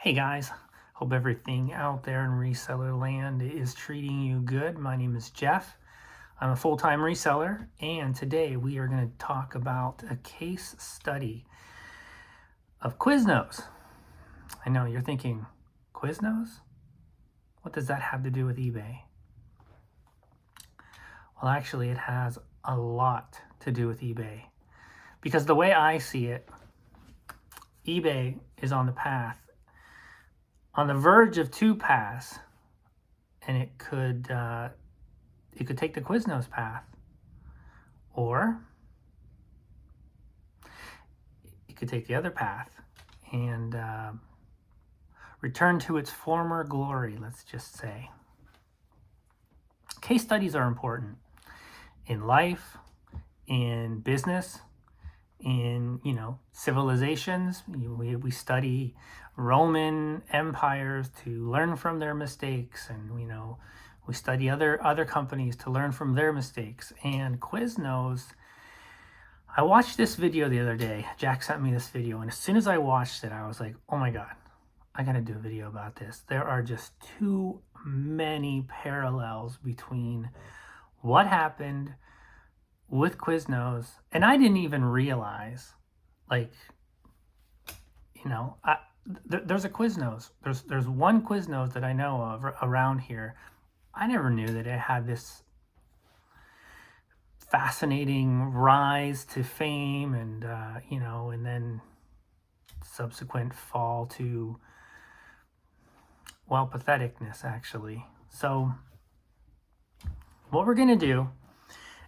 Hey guys, hope everything out there in reseller land is treating you good. My name is Jeff. I'm a full-time reseller, and today we are going to talk about a case study of Quiznos. I know you're thinking, Quiznos? What does that have to do with eBay? Well, actually, it has a lot to do with eBay. Because the way I see it, eBay is on the path, on the verge of two paths, and it could take the Quiznos path, or it could take the other path and return to its former glory, let's just say. Case studies are important in life, in business, in civilizations. We study Roman empires to learn from their mistakes, and we study other companies to learn from their mistakes. And Quiznos, I watched this video the other day. Jack sent me this video, and as soon as I watched it, I was like, oh my god, I gotta do a video about this. There are just too many parallels between what happened with Quiznos, and I didn't even realize, there's a Quiznos. There's one Quiznos that I know of around here. I never knew that it had this fascinating rise to fame, and and then subsequent fall to, well, patheticness, actually. So what we're gonna do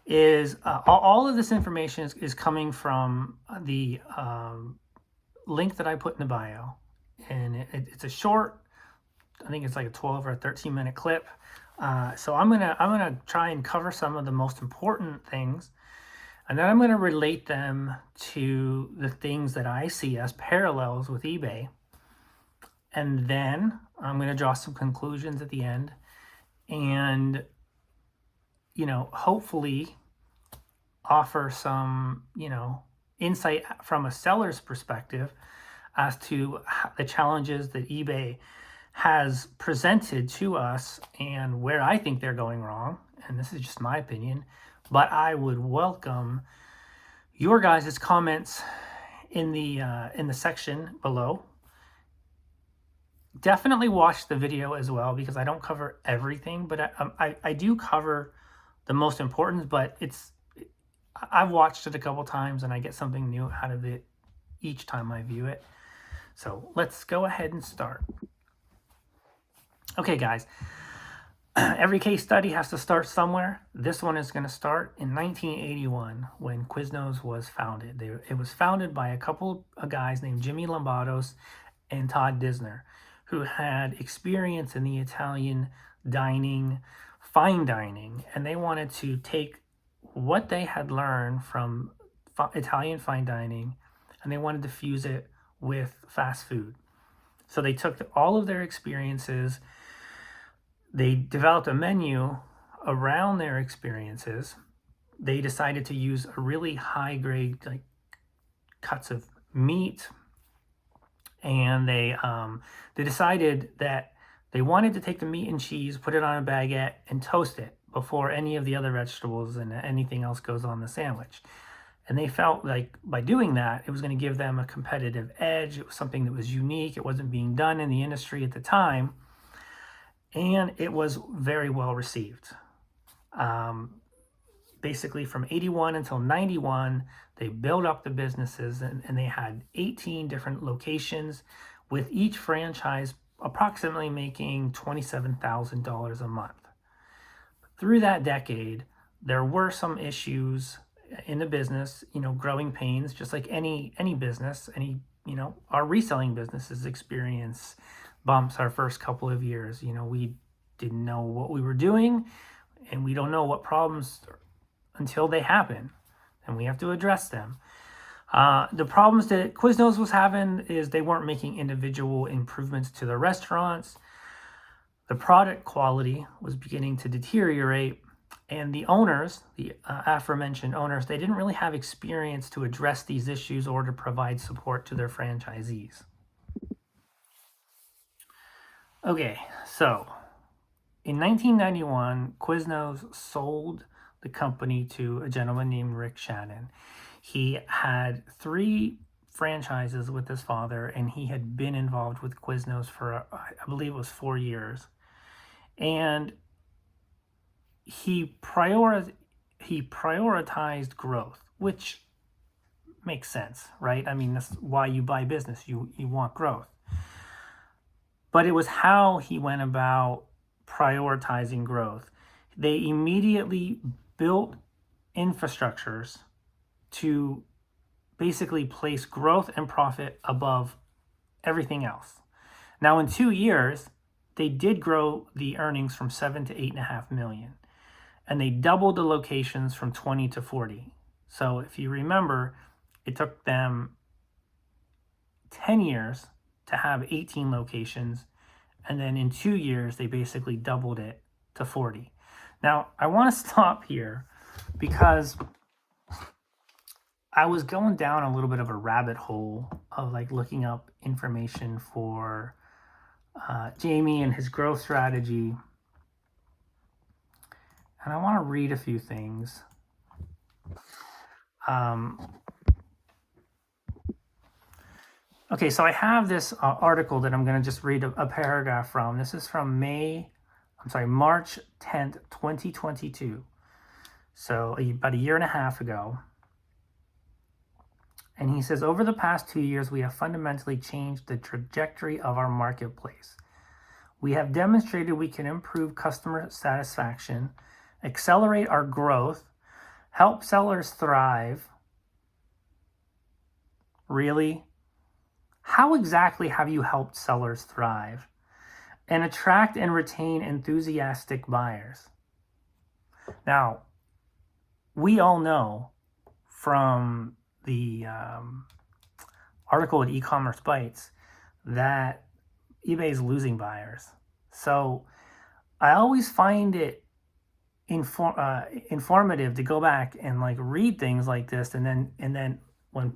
is all of this information is coming from the link that I put in the bio, and it's a short, I think it's like a 12 or a 13-minute clip. So I'm gonna try and cover some of the most important things, and then I'm gonna relate them to the things that I see as parallels with eBay, and then I'm gonna draw some conclusions at the end, and hopefully offer some insight from a seller's perspective as to the challenges that eBay has presented to us and where I think they're going wrong. And this is just my opinion, but I would welcome your guys' comments in the section below. Definitely watch the video as well, because I don't cover everything, but I do cover the most important. But I've watched it a couple times, and I get something new out of it each time I view it. So let's go ahead and start. Okay, guys, every case study has to start somewhere. This one is going to start in 1981 when Quiznos was founded. It was founded by a couple of guys named Jimmy Lombardos and Todd Disner, who had experience in the Italian dining, fine dining, and they wanted to take what they had learned from Italian fine dining, and they wanted to fuse it with fast food. So they took all of their experiences, they developed a menu around their experiences. They decided to use a really high grade, like, cuts of meat, and they decided that they wanted to take the meat and cheese, put it on a baguette, and toast it before any of the other vegetables and anything else goes on the sandwich. And they felt like by doing that, it was going to give them a competitive edge. It was something that was unique. It wasn't being done in the industry at the time. And it was very well received. Basically, from 81 until 91, they built up the businesses, and they had 18 different locations, with each franchise approximately making $27,000 a month. Through that decade, there were some issues in the business, growing pains, just like any business, our reselling businesses experience bumps our first couple of years. We didn't know what we were doing, and we don't know what problems until they happen, and we have to address them. The problems that Quiznos was having is they weren't making individual improvements to the restaurants. The product quality was beginning to deteriorate, and the owners, the aforementioned owners, they didn't really have experience to address these issues or to provide support to their franchisees. Okay, so in 1991, Quiznos sold the company to a gentleman named Rick Shannon. He had 3 franchises with his father, and he had been involved with Quiznos for, I believe it was 4 years. And he prioritized growth, which makes sense, right? I mean, that's why you buy business. You want growth. But it was how he went about prioritizing growth. They immediately built infrastructures to basically place growth and profit above everything else. Now, in 2 years, they did grow the earnings from 7 to 8.5 million, and they doubled the locations from 20 to 40. So, if you remember, it took them 10 years to have 18 locations, and then in 2 years, they basically doubled it to 40. Now, I want to stop here because I was going down a little bit of a rabbit hole of like looking up information for Jamie and his growth strategy. And I want to read a few things. Okay, so I have this article that I'm going to just read a paragraph from. This is from March 10th, 2022. So about a year and a half ago. And he says, over the past 2 years, we have fundamentally changed the trajectory of our marketplace. We have demonstrated we can improve customer satisfaction, accelerate our growth, help sellers thrive. Really? How exactly have you helped sellers thrive? And attract and retain enthusiastic buyers? Now, we all know from the article at E-commerce Bytes that eBay is losing buyers. So I always find it informative to go back and like read things like this, and then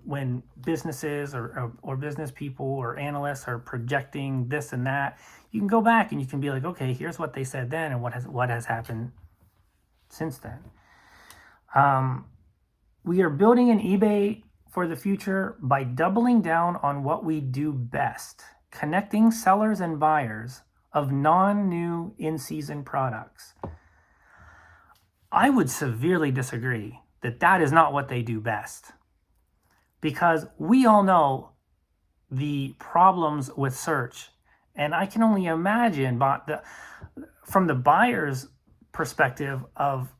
when businesses or business people or analysts are projecting this and that, you can go back and you can be like, okay, here's what they said then and what has happened since then. We are building an eBay for the future by doubling down on what we do best, connecting sellers and buyers of non-new in-season products. I would severely disagree that is not what they do best, because we all know the problems with search, and I can only imagine from the buyer's perspective of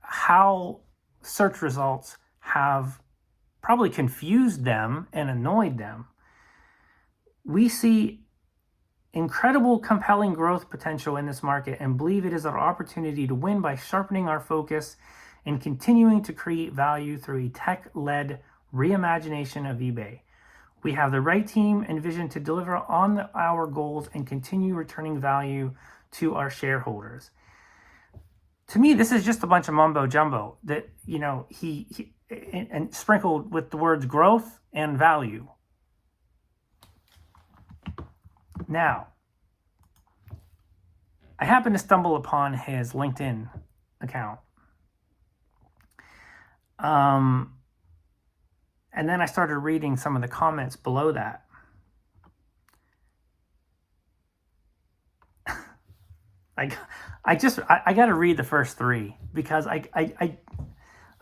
how search results have probably confused them and annoyed them. We see incredible, compelling growth potential in this market and believe it is our opportunity to win by sharpening our focus and continuing to create value through a tech-led reimagination of eBay. We have the right team and vision to deliver on our goals and continue returning value to our shareholders. To me, this is just a bunch of mumbo jumbo that, he and sprinkled with the words growth and value. Now, I happened to stumble upon his LinkedIn account. And then I started reading some of the comments below that. I got to read the first 3 because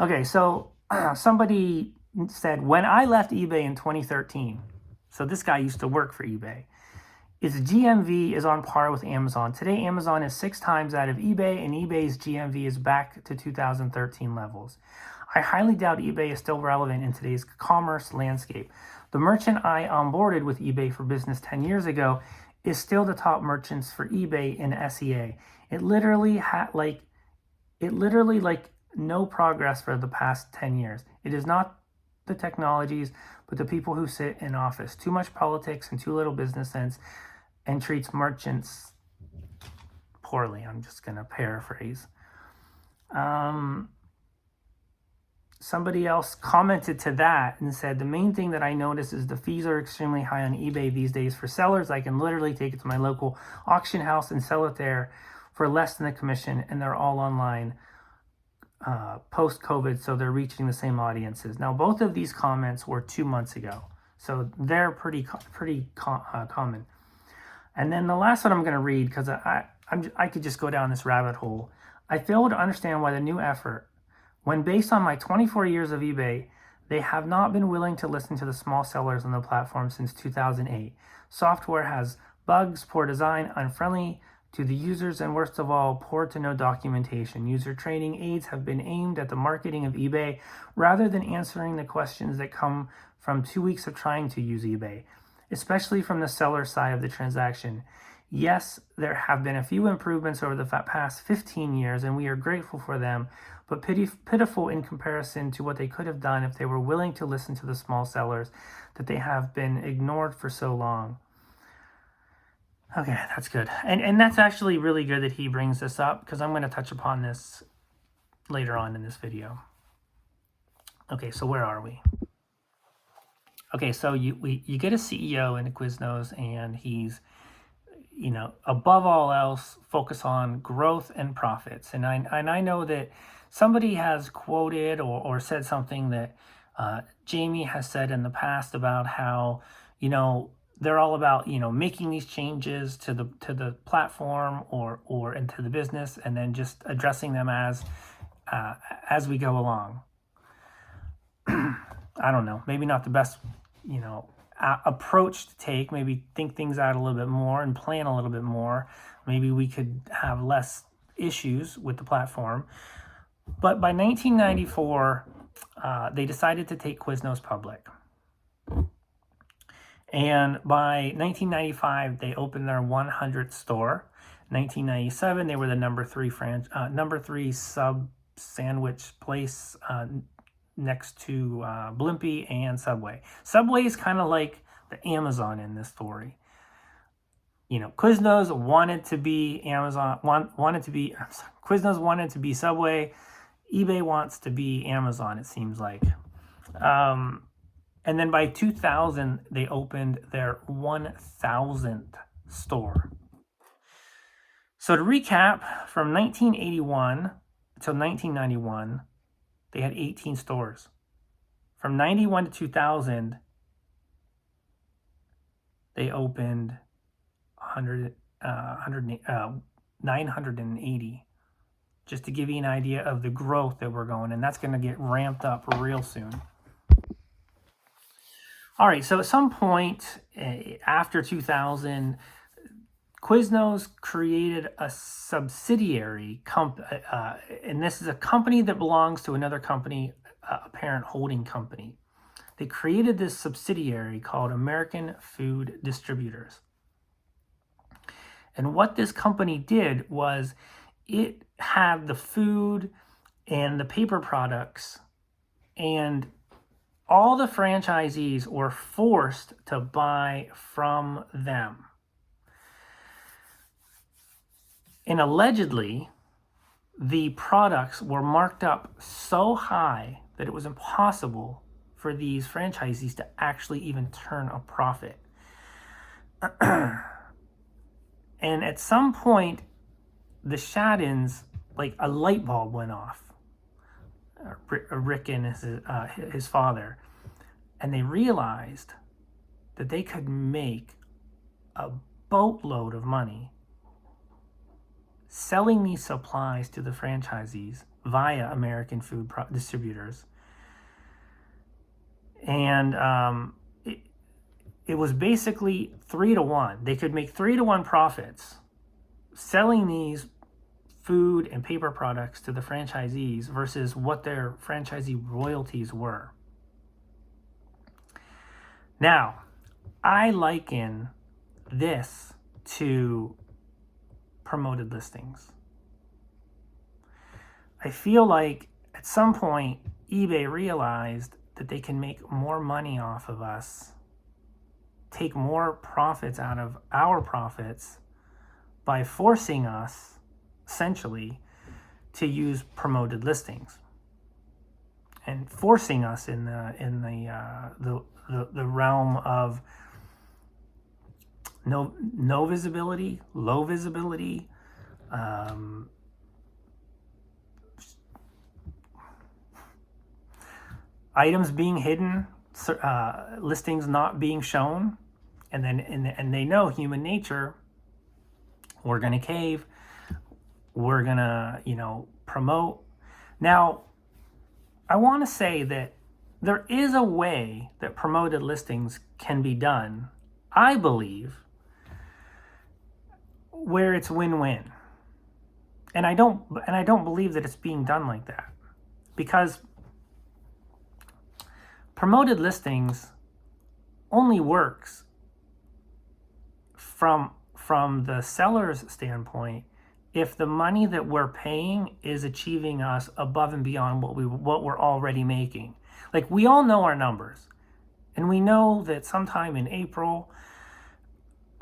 okay, so somebody said, when I left eBay in 2013, so this guy used to work for eBay, its GMV is on par with Amazon. Today, Amazon is 6 times that of eBay, and eBay's GMV is back to 2013 levels. I highly doubt eBay is still relevant in today's commerce landscape. The merchant I onboarded with eBay for Business 10 years ago is still the top merchants for eBay in SEA. It literally no progress for the past 10 years. It is not the technologies, but the people who sit in office. Too much politics and too little business sense, and treats merchants poorly. I'm just going to paraphrase. somebody else commented to that and said, the main thing that I notice is the fees are extremely high on eBay these days for sellers. I can literally take it to my local auction house and sell it there for less than the commission, and they're all online post-COVID, so they're reaching the same audiences. Now, both of these comments were 2 months ago, so they're pretty common. And then the last one I'm going to read, because I could just go down this rabbit hole. I fail to understand why the new effort, when based on my 24 years of eBay, they have not been willing to listen to the small sellers on the platform since 2008. Software has bugs, poor design, unfriendly to the users, and worst of all, poor to no documentation. User training aids have been aimed at the marketing of eBay rather than answering the questions that come from 2 weeks of trying to use eBay, especially from the seller side of the transaction. Yes, there have been a few improvements over the past 15 years, and we are grateful for them, but pitiful in comparison to what they could have done if they were willing to listen to the small sellers that they have been ignored for so long. Okay, that's good. And that's actually really good that he brings this up, because I'm going to touch upon this later on in this video. Okay, so where are we? Okay, so you get a CEO in Quiznos, and he's, above all else, focus on growth and profits. And I know that somebody has quoted or said something that Jamie has said in the past about how, they're all about, making these changes to the platform or into the business, and then just addressing them as we go along. I don't know, maybe not the best, approach to take. Maybe think things out a little bit more and plan a little bit more. Maybe we could have less issues with the platform. But by 1994, they decided to take Quiznos public. And by 1995, they opened their 100th store. 1997, they were the number three sub sandwich place next to Blimpie and Subway. Subway is kind of like the Amazon in this story. Quiznos wanted to be Amazon, Quiznos wanted to be Subway. eBay wants to be Amazon, it seems like. And then by 2000, they opened their 1,000th store. So to recap, from 1981 until 1991, they had 18 stores. From 91 to 2000, they opened 980. Just to give you an idea of the growth that we're going, and that's going to get ramped up real soon. All right, so at some point after 2000, Quiznos created a subsidiary company, and this is a company that belongs to another company, a parent holding company. They created this subsidiary called American Food Distributors. And what this company did was it had the food and the paper products, and all the franchisees were forced to buy from them. And allegedly, the products were marked up so high that it was impossible for these franchisees to actually even turn a profit. And at some point, the Shaddens, like a light bulb went off. Rick and his father, and they realized that they could make a boatload of money selling these supplies to the franchisees via American Food Distributors. And it was basically 3-to-1. They could make 3-to-1 profits selling these food and paper products to the franchisees versus what their franchisee royalties were. Now, I liken this to promoted listings. I feel like at some point eBay realized that they can make more money off of us, take more profits out of our profits by forcing us essentially to use promoted listings. and forcing us in the realm of no visibility, low visibility, items being hidden, listings not being shown, and then and they know human nature. We're gonna cave. We're gonna promote. Now, I want to say that there is a way that promoted listings can be done, I believe, where it's win-win. And I don't believe that it's being done like that, because promoted listings only works from the seller's standpoint if the money that we're paying is achieving us above and beyond what we're already making. Like, we all know our numbers, and we know that sometime in April,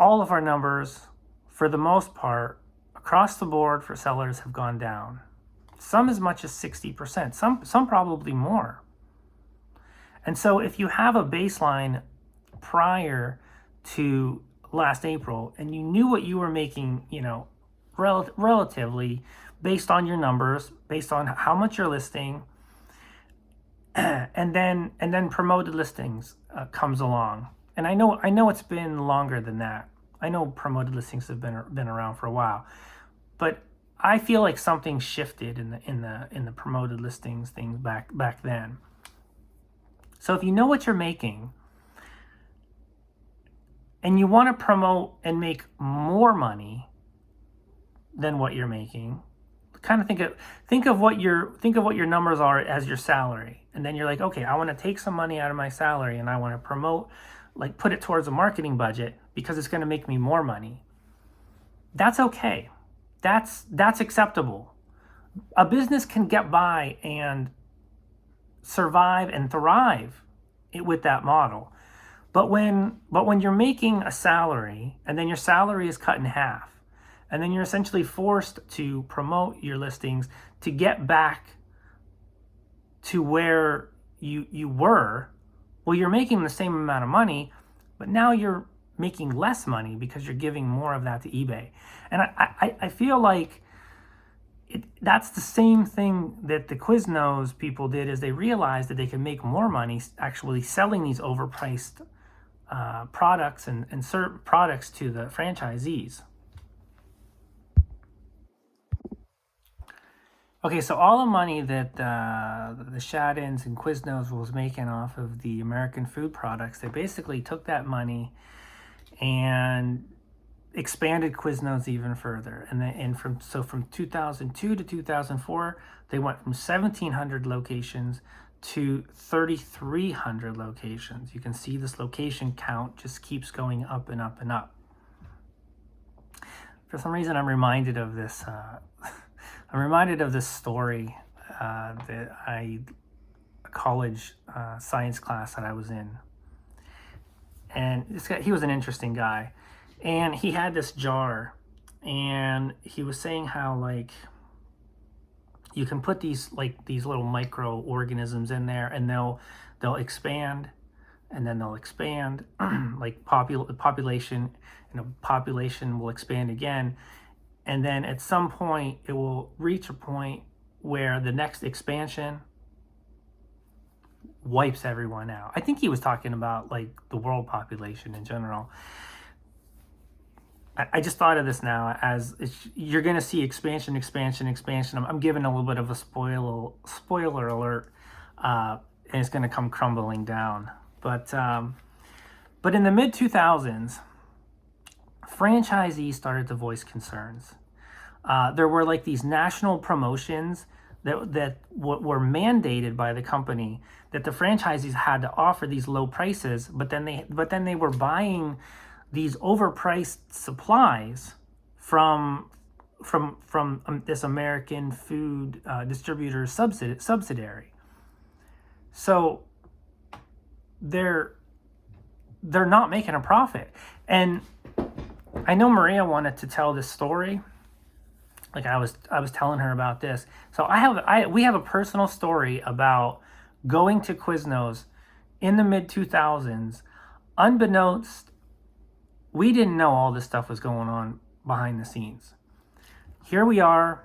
all of our numbers, for the most part, across the board for sellers have gone down. Some as much as 60%, some probably more. And so if you have a baseline prior to last April and you knew what you were making, relatively based on your numbers, based on how much you're listing, and then promoted listings comes along. And I know it's been longer than that. I know promoted listings have been around for a while, but I feel like something shifted in the promoted listings things back then. So if you know what you're making and you want to promote and make more money than what you're making, kind of think of what your numbers are as your salary, and then you're like, okay, I want to take some money out of my salary and I want to promote, like put it towards a marketing budget because it's going to make me more money. That's okay. That's acceptable. A business can get by and survive and thrive with that model. But when you're making a salary and then your salary is cut in half, and then you're essentially forced to promote your listings to get back to where you were, well, you're making the same amount of money, but now you're making less money because you're giving more of that to eBay. And I feel like that's the same thing that the Quiznos people did, is they realized that they could make more money actually selling these overpriced products and products to the franchisees. Okay, so all the money that the Shadins and Quiznos was making off of the American food products, they basically took that money and expanded Quiznos even further. And from 2002 to 2004, they went from 1,700 locations to 3,300 locations. You can see this location count just keeps going up and up and up. For some reason, I'm reminded of this. I'm reminded of this story that a college science class that I was in. And this guy, he was an interesting guy. And he had this jar. And he was saying how, like, you can put these little microorganisms in there, and they'll expand, and then they'll expand, like population, and a population will expand again. And then at some point, it will reach a point where the next expansion wipes everyone out. I think he was talking about like the world population in general. I just thought of this now as you're going to see expansion. I'm giving a little bit of a spoiler alert, and it's going to come crumbling down. But in the mid 2000s, franchisees started to voice concerns. There were like these national promotions that were mandated by the company, that the franchisees had to offer these low prices, but then they were buying these overpriced supplies from this American food distributor subsidiary. So they're not making a profit. And I know Maria wanted to tell this story. Like I was telling her about this. So we have a personal story about going to Quiznos in the mid-2000s, unbeknownst, we didn't know all this stuff was going on behind the scenes. Here we are.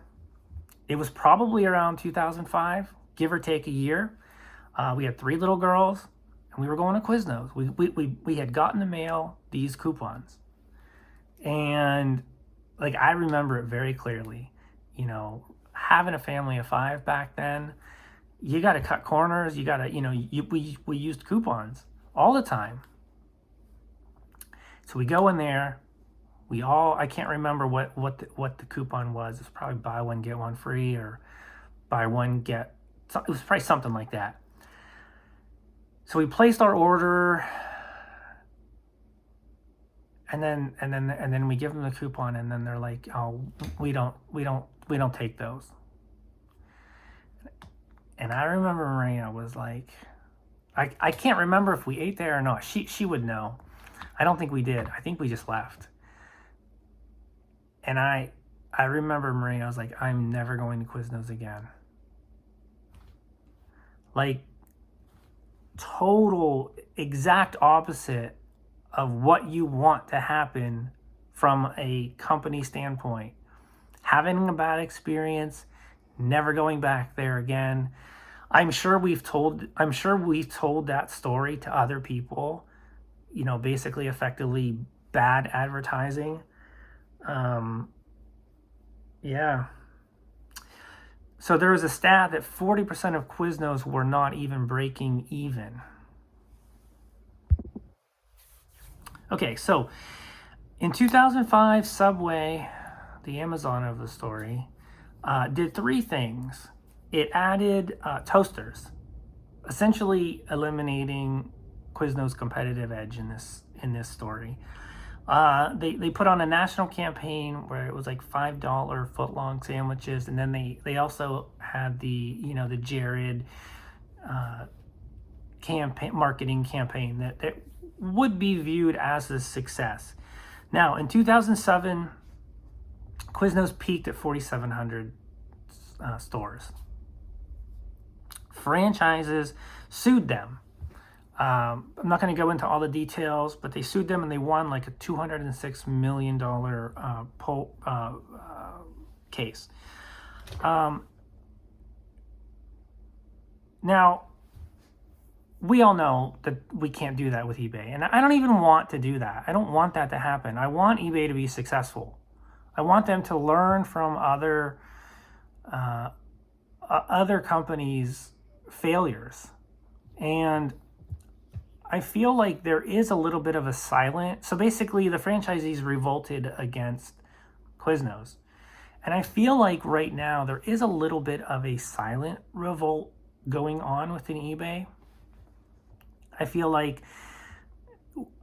It was probably around 2005, give or take a year. We had 3 little girls, and we were going to Quiznos. We had gotten the mail these coupons. And like, I remember it very clearly. You know, having a family of 5 back then, you got to cut corners. You got to, you know, we used coupons all the time. So we go in there. I can't remember what the coupon was. It's probably buy one, get one free, or buy one, it was probably something like that. So we placed our order, and then we give them the coupon, and then they're like, "Oh, we don't take those." And I remember Maria was like, I can't remember if we ate there or not. She would know. I don't think we did. I think we just left. And I remember Maria was like, "I'm never going to Quiznos again." Like, total exact opposite of what you want to happen from a company standpoint. Having a bad experience, never going back there again. I'm sure we've told that story to other people, you know, basically effectively bad advertising. Yeah. So there was a stat that 40% of Quiznos were not even breaking even. Okay, so in 2005, Subway, the Amazon of the story, did 3 things. It added toasters, essentially eliminating Quiznos' competitive edge in this story. They put on a national campaign where it was like $5 footlong sandwiches, and then they also had the Jared marketing campaign that would be viewed as a success. Now, in 2007, Quiznos peaked at 4,700 stores. Franchises sued them. I'm not going to go into all the details, but they sued them and they won like a $206 million case. Now, we all know that we can't do that with eBay, and I don't even want to do that. I don't want that to happen. I want eBay to be successful. I want them to learn from other companies' failures, and I feel like there is a little bit of a silent. So basically, the franchisees revolted against Quiznos, and I feel like right now there is a little bit of a silent revolt going on within eBay. I feel like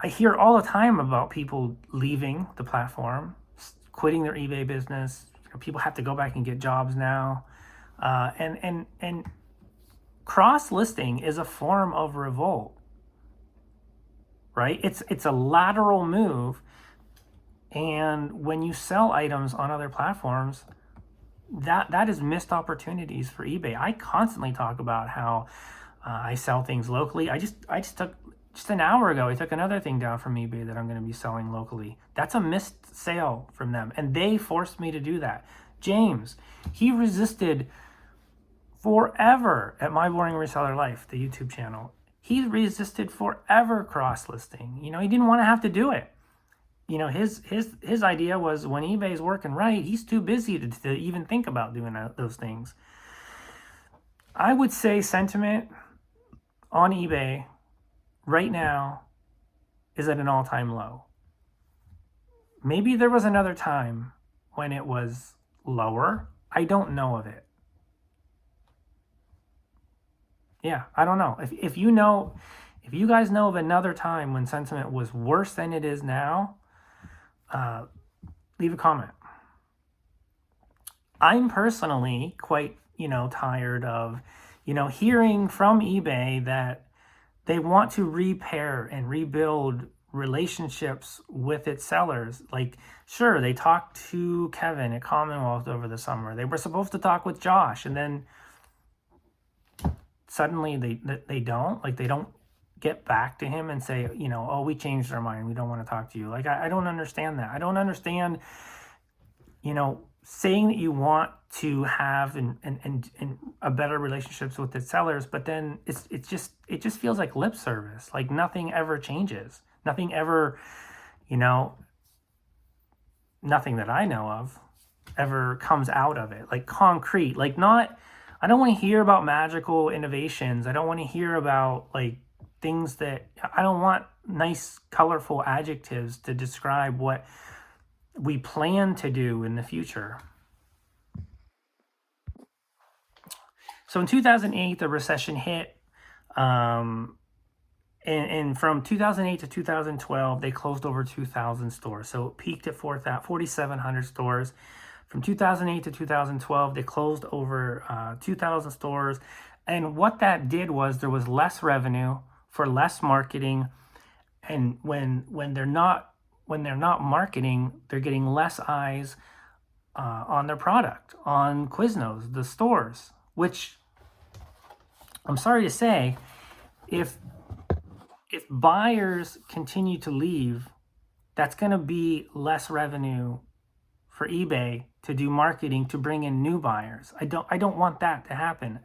I hear all the time about people leaving the platform, quitting their eBay business. People have to go back and get jobs now, and cross-listing is a form of revolt, right? It's a lateral move, and when you sell items on other platforms, that is missed opportunities for eBay. I constantly talk about how I sell things locally. I just took an hour ago, I took another thing down from eBay that I'm going to be selling locally. That's a missed sale from them, and they forced me to do that. James, he resisted forever at My Boring Reseller Life, the YouTube channel. He resisted forever cross-listing. You know, he didn't want to have to do it. You know, his idea was when eBay's working right, he's too busy to even think about doing those things. I would say sentiment on eBay right now is at an all-time low. Maybe there was another time when it was lower. I don't know of it. Yeah, I don't know. If you guys know of another time when sentiment was worse than it is now, leave a comment. I'm personally quite, tired of, hearing from eBay that they want to repair and rebuild relationships with its sellers. Like, sure, they talked to Kevin at Commonwealth over the summer. They were supposed to talk with Josh, and then suddenly they don't, like, they don't get back to him and say, oh, we changed our mind, we don't want to talk to you. Like, I don't understand that. I don't understand, saying that you want to have and a better relationships with the sellers, but then it just feels like lip service. Like, nothing ever changes. Nothing ever, nothing that I know of ever comes out of it. Like, concrete, like, not, I don't want to hear about magical innovations. I don't want to hear about, like, things that, I don't want nice, colorful adjectives to describe what we plan to do in the future. So in 2008, the recession hit. And from 2008 to 2012, they closed over 2,000 stores. So it peaked at 4,700 stores. From 2008 to 2012, they closed over 2,000 stores. And what that did was there was less revenue for less marketing. And when they're not marketing, they're getting less eyes on their product, on Quiznos, the stores. Which, I'm sorry to say, if buyers continue to leave, that's going to be less revenue for eBay to do marketing to bring in new buyers. I don't want that to happen.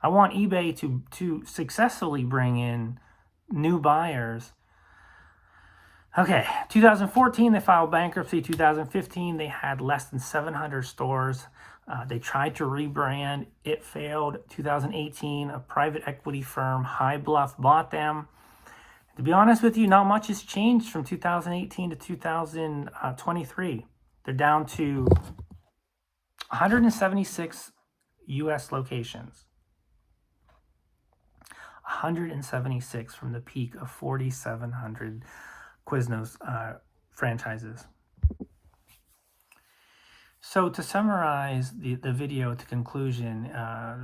I want eBay to successfully bring in new buyers. Okay, 2014 they filed bankruptcy. 2015 they had less than 700 stores. They tried to rebrand. It failed. 2018, a private equity firm, High Bluff, bought them. To be honest with you, not much has changed from 2018 to 2023. They're down to 176 U.S. locations. 176 from the peak of 4,700 Quiznos franchises. So to summarize the video to conclusion,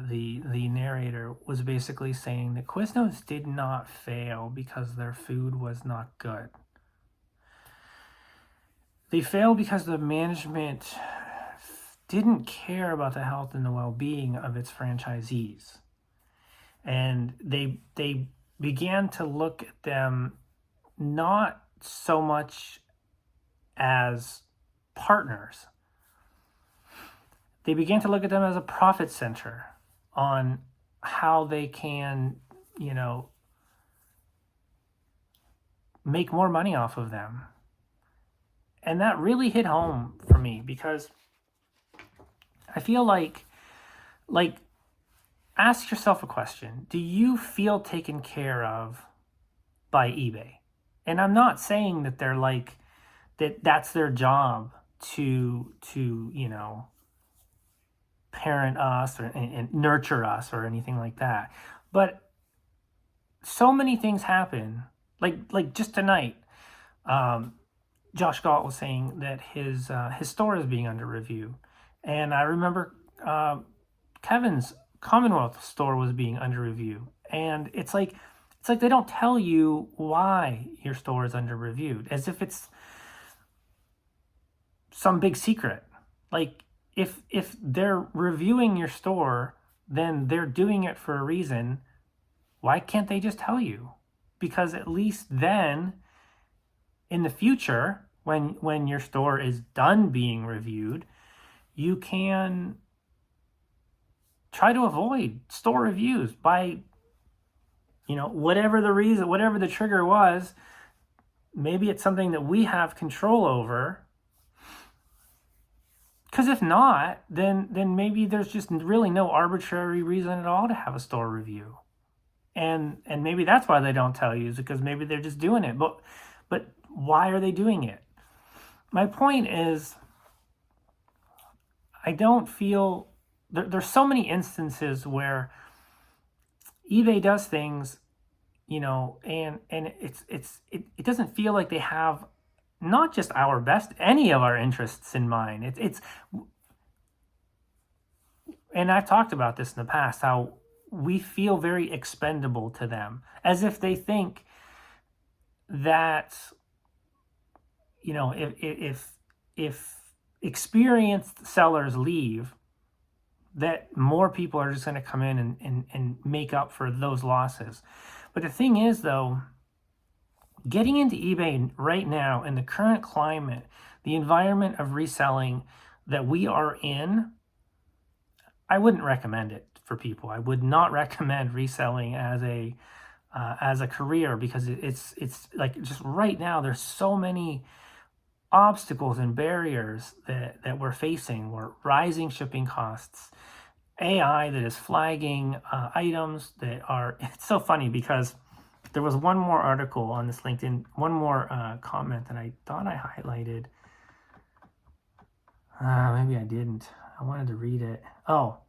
the narrator was basically saying that Quiznos did not fail because their food was not good. They failed because the management didn't care about the health and the well-being of its franchisees. And they began to look at them not so much as partners. They began to look at them as a profit center on how they can, make more money off of them. And that really hit home for me because I feel like ask yourself a question. Do you feel taken care of by eBay? And I'm not saying that they're like, that's their job to parent us and nurture us or anything like that. But so many things happen. Like just tonight, Josh Galt was saying that his store is being under review. And I remember Kevin's Commonwealth store was being under review. And it's like they don't tell you why your store is under review, as if it's some big secret. Like, if they're reviewing your store, then they're doing it for a reason. Why can't they just tell you? Because at least then, in the future, when your store is done being reviewed, you can try to avoid store reviews by, whatever the reason, whatever the trigger was. Maybe it's something that we have control over. Because if not, then maybe there's just really no arbitrary reason at all to have a store review. And maybe that's why they don't tell you, is because maybe they're just doing it. But why are they doing it? My point is, I don't feel there's so many instances where eBay does things, and it doesn't feel like they have not just our best, any of our interests in mind. It's and I've talked about this in the past, how we feel very expendable to them, as if they think that, if experienced sellers leave, that more people are just going to come in and make up for those losses. But the thing is, though, getting into eBay right now in the current climate, the environment of reselling that we are in, I wouldn't recommend it for people. I would not recommend reselling as a career, because it's like, just right now there's so many obstacles and barriers that we're facing. We're rising shipping costs, AI that is flagging items that are. It's so funny because there was one more article on this LinkedIn, one more comment that I thought I highlighted. Maybe I didn't. I wanted to read it. Oh.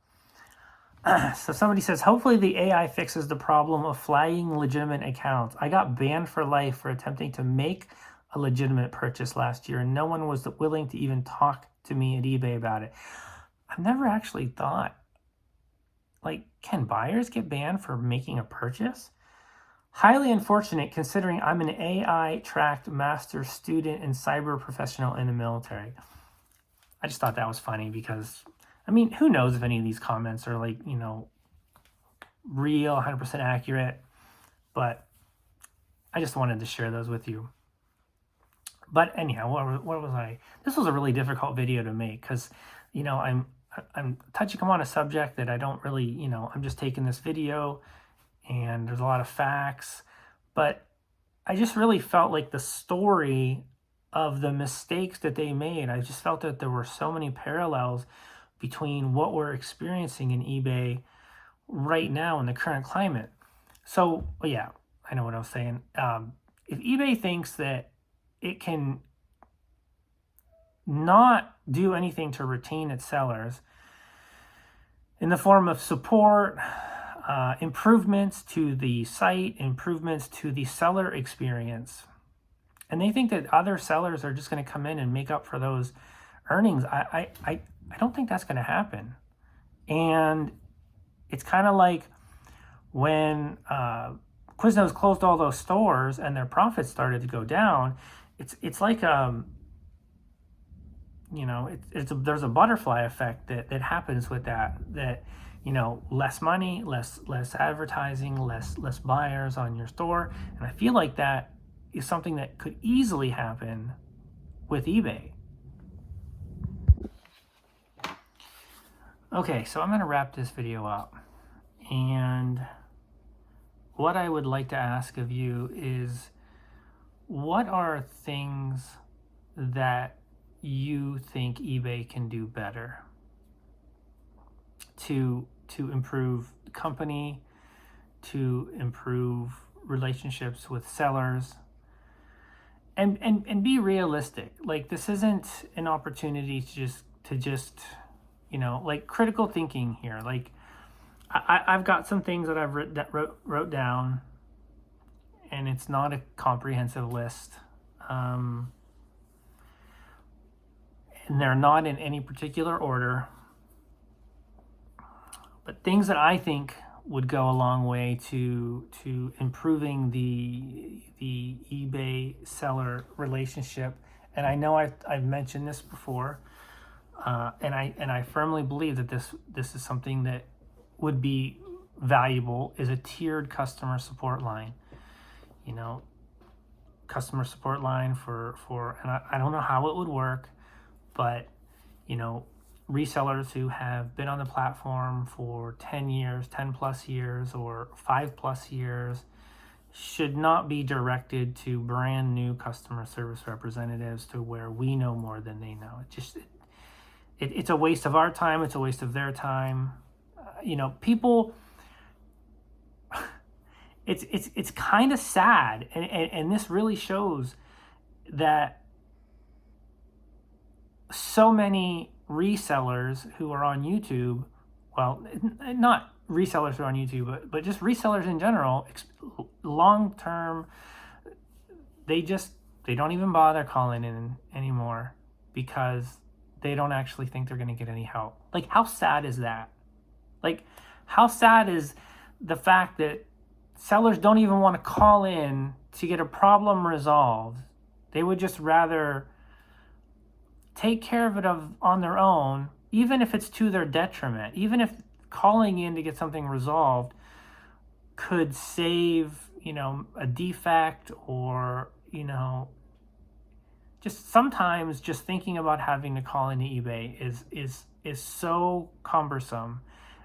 So somebody says, hopefully the AI fixes the problem of flagging legitimate accounts. I got banned for life for attempting to make a legitimate purchase last year, and no one was willing to even talk to me at eBay about it. I've never actually thought, like, can buyers get banned for making a purchase? Highly unfortunate, considering I'm an AI-tracked master's student and cyber professional in the military. I just thought that was funny because, I mean, who knows if any of these comments are, like, you know, real, 100% accurate, but I just wanted to share those with you. But anyhow, what was I? This was a really difficult video to make because, you know, I'm touching on a subject that I don't really, you know, I'm just taking this video and there's a lot of facts, but I just really felt like the story of the mistakes that they made, I just felt that there were so many parallels between what we're experiencing in eBay right now in the current climate. So, yeah, I know what I was saying. If eBay thinks that it can not do anything to retain its sellers in the form of support, improvements to the site, improvements to the seller experience, and they think that other sellers are just going to come in and make up for those earnings, I don't think that's going to happen. And it's kind of like when Quiznos closed all those stores and their profits started to go down. It's like you know, there's a butterfly effect that happens with that, you know, less money, less advertising, less buyers on your store. And I feel like that is something that could easily happen with eBay. Okay, so I'm going to wrap this video up. And what I would like to ask of you is, what are things that you think eBay can do better to improve the company, to improve relationships with sellers, and be realistic? Like, this isn't an opportunity to just you know, like, critical thinking here. Like, I've got some things that I've wrote down, and it's not a comprehensive list. And they're not in any particular order, but things that I think would go a long way to improving the eBay seller relationship. And I know I've mentioned this before, and I firmly believe that this is something that would be valuable, is a tiered customer support line. You know, customer support line for and I don't know how it would work, but, you know, resellers who have been on the platform for 10 years, 10 plus years, or 5 plus years should not be directed to brand new customer service representatives to where we know more than they know. It's a waste of our time. It's a waste of their time. You know, people, it's kind of sad. And this really shows that so many resellers who are on YouTube, well, not resellers who are on YouTube, but just resellers in general, long term, they don't even bother calling in anymore because they don't actually think they're going to get any help. Like, how sad is that? Like, how sad is the fact that sellers don't even want to call in to get a problem resolved? They would just rather take care of it on their own, even if it's to their detriment, even if calling in to get something resolved could save, a defect, or, just sometimes just thinking about having to call into eBay is so cumbersome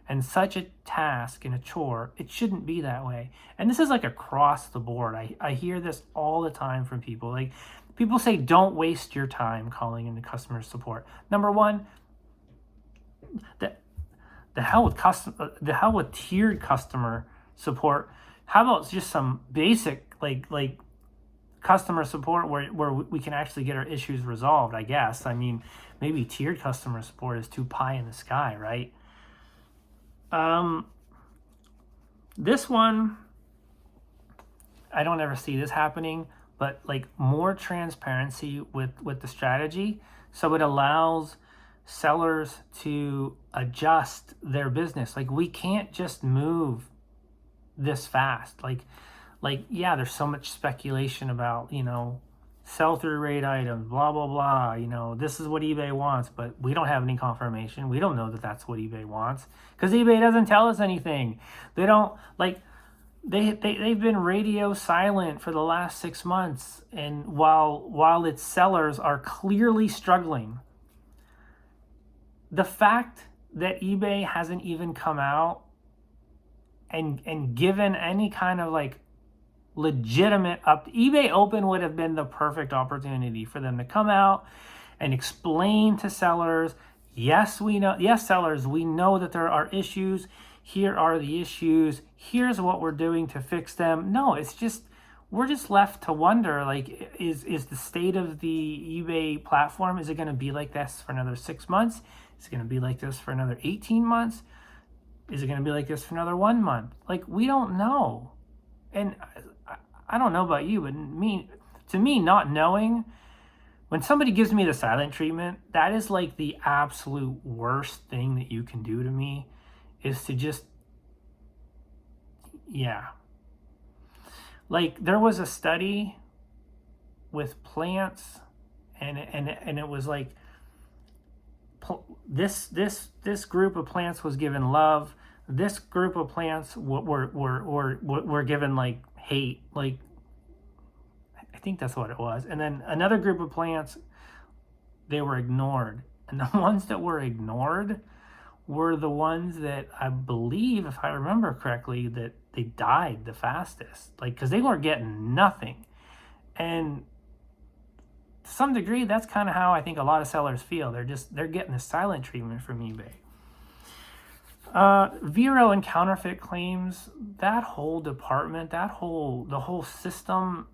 and such a task and a chore. It shouldn't be that way. And this is like across the board. I hear this all the time from people. Like, people say, don't waste your time calling into customer support. Number one, the hell with tiered customer support. How about just some basic like customer support where we can actually get our issues resolved, I guess. I mean, maybe tiered customer support is too pie in the sky, right? This one, I don't ever see this happening, but like more transparency with the strategy, so it allows sellers to adjust their business. Like, we can't just move this fast. Like yeah, there's so much speculation about, sell-through rate items, blah blah blah, this is what eBay wants, but we don't have any confirmation. We don't know that that's what eBay wants, because eBay doesn't tell us anything. They don't, like, they've been radio silent for the last 6 months, and while its sellers are clearly struggling. The fact that eBay hasn't even come out and given any kind of like legitimate eBay Open would have been the perfect opportunity for them to come out and explain to sellers, yes, sellers, we know that there are issues. Here are the issues. Here's what we're doing to fix them. No, it's just, we're just left to wonder, like, is the state of the eBay platform, is it going to be like this for another 6 months? Is it going to be like this for another 18 months? Is it going to be like this for another 1 month? Like, we don't know. And I don't know about you, but to me, not knowing, when somebody gives me the silent treatment, that is like the absolute worst thing that you can do to me, is to just, yeah. Like, there was a study with plants, and it was like, this group of plants was given love. This group of plants were given like hate. Like, I think that's what it was. And then another group of plants, they were ignored. And the ones that were ignored were the ones that, I believe, if I remember correctly, that they died the fastest. Like, because they weren't getting nothing. And to some degree, that's kind of how I think a lot of sellers feel. They're getting the silent treatment from eBay. Vero and counterfeit claims, that whole department, the whole system,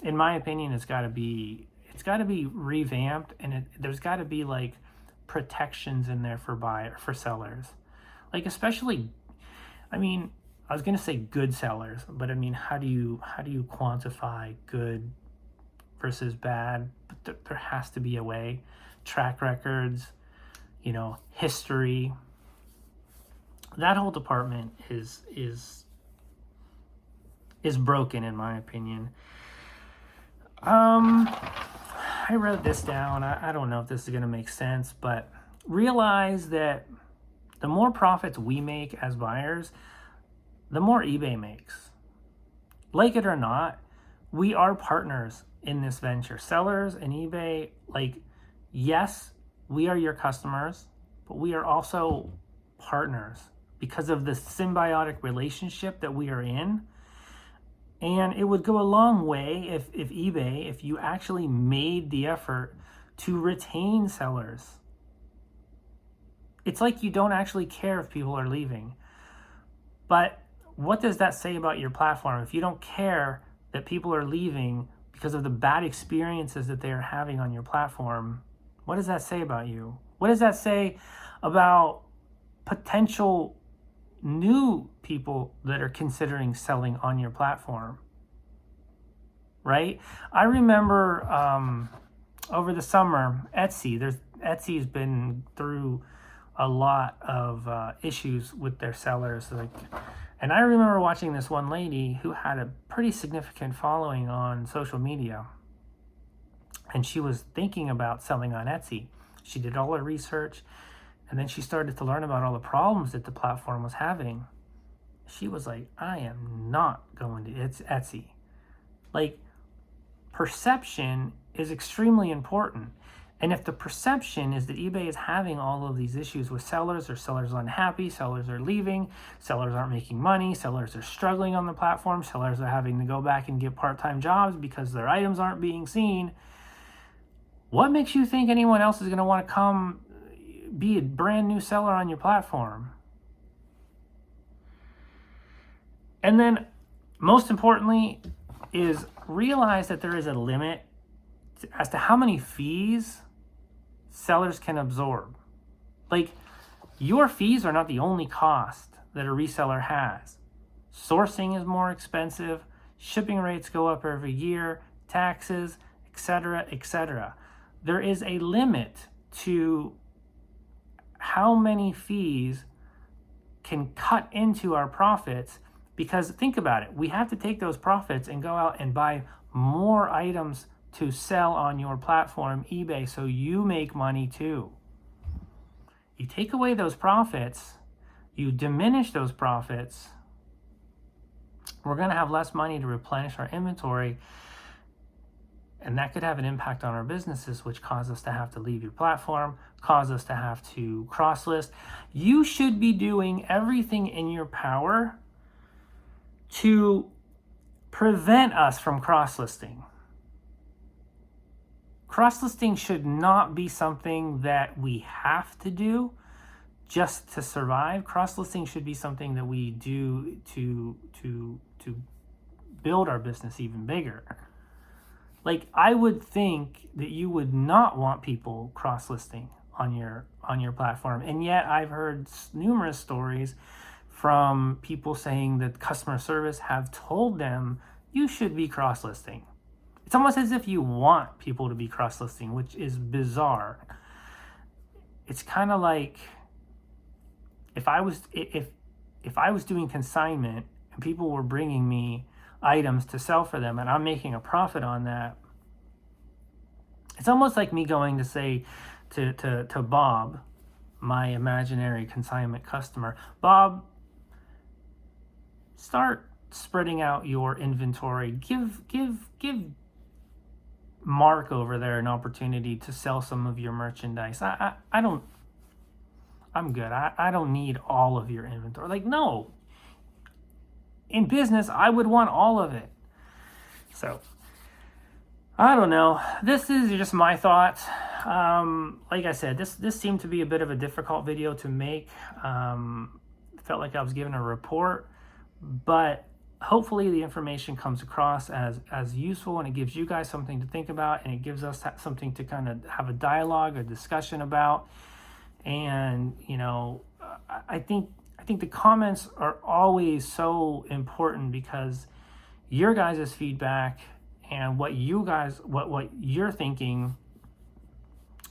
in my opinion, it's got to be revamped, and there's got to be like protections in there for sellers. Like, especially, I mean, I was going to say good sellers, but I mean, how do you quantify good versus bad? But there has to be a way. Track records, history. That whole department is broken, in my opinion. I wrote this down. I don't know if this is going to make sense, but realize that the more profits we make as buyers, the more eBay makes. Like it or not, we are partners in this venture. Sellers and eBay, like, yes, we are your customers, but we are also partners because of the symbiotic relationship that we are in. And it would go a long way if eBay, if you actually made the effort to retain sellers. It's like you don't actually care if people are leaving. But what does that say about your platform? If you don't care that people are leaving because of the bad experiences that they are having on your platform, what does that say about you? What does that say about potential new people that are considering selling on your platform? Right? I remember over the summer, Etsy's been through a lot of issues with their sellers. And I remember watching this one lady who had a pretty significant following on social media, and she was thinking about selling on Etsy. She did all her research, and then she started to learn about all the problems that the platform was having. She was like, I am not going to Etsy. Like, perception is extremely important. And if the perception is that eBay is having all of these issues with sellers, or sellers are unhappy, sellers are leaving, sellers aren't making money, sellers are struggling on the platform, sellers are having to go back and get part-time jobs because their items aren't being seen, what makes you think anyone else is going to want to come be a brand new seller on your platform? And then, most importantly, is realize that there is a limit as to how many fees sellers can absorb. Like, your fees are not the only cost that a reseller has. Sourcing is more expensive, shipping rates go up every year, taxes, etc., etc. There is a limit to how many fees can cut into our profits, because think about it, we have to take those profits and go out and buy more items to sell on your platform, eBay, so you make money too. You take away those profits, you diminish those profits, we're going to have less money to replenish our inventory, and that could have an impact on our businesses, which cause us to have to leave your platform, cause us to have to cross-list. You should be doing everything in your power to prevent us from cross-listing. Cross-listing should not be something that we have to do just to survive. Cross-listing should be something that we do to build our business even bigger. Like, I would think that you would not want people cross-listing on your platform, and yet I've heard numerous stories from people saying that customer service have told them you should be cross-listing. It's almost as if you want people to be cross-listing, which is bizarre. It's kind of like if I was doing consignment and people were bringing me items to sell for them and I'm making a profit on that. It's almost like me going to say to Bob, my imaginary consignment customer, Bob, start spreading out your inventory. Give Mark over there an opportunity to sell some of your merchandise. I'm good. I don't need all of your inventory. Like, no. In business, I would want all of it. So, I don't know. This is just my thoughts. Like I said, this seemed to be a bit of a difficult video to make. Felt like I was giving a report, but hopefully the information comes across as useful, and it gives you guys something to think about, and it gives us something to kind of have a dialogue, a discussion about. And, you know, I think the comments are always so important, because your guys' feedback and what you're thinking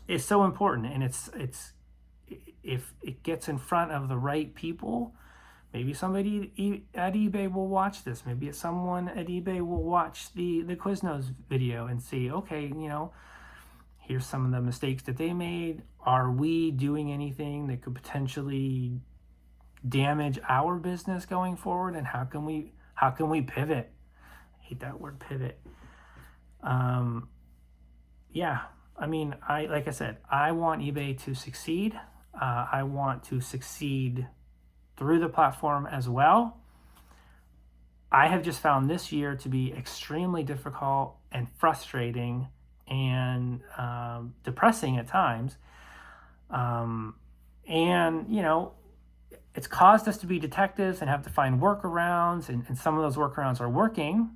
is so important. And it's if it gets in front of the right people, maybe somebody at eBay will watch this. Maybe someone at eBay will watch the Quiznos video and see, okay, you know, here's some of the mistakes that they made. Are we doing anything that could potentially damage our business going forward? And how can we pivot? I hate that word, pivot. Yeah, I mean, like I said, I want eBay to succeed. I want to succeed through the platform as well. I have just found this year to be extremely difficult and frustrating and depressing at times. And, you know, it's caused us to be detectives and have to find workarounds, and some of those workarounds are working.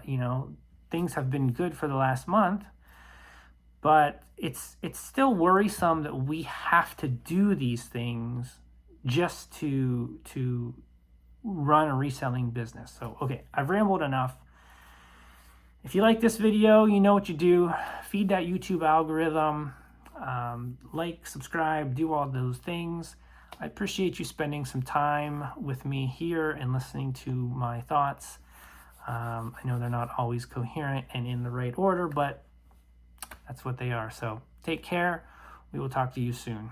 You know, things have been good for the last month, but it's still worrisome that we have to do these things just to run a reselling business. So, okay, I've rambled enough. If you like this video, you know what you do. Feed that YouTube algorithm. Like, subscribe, do all those things. I appreciate you spending some time with me here and listening to my thoughts. I know they're not always coherent and in the right order, but that's what they are. So take care. We will talk to you soon.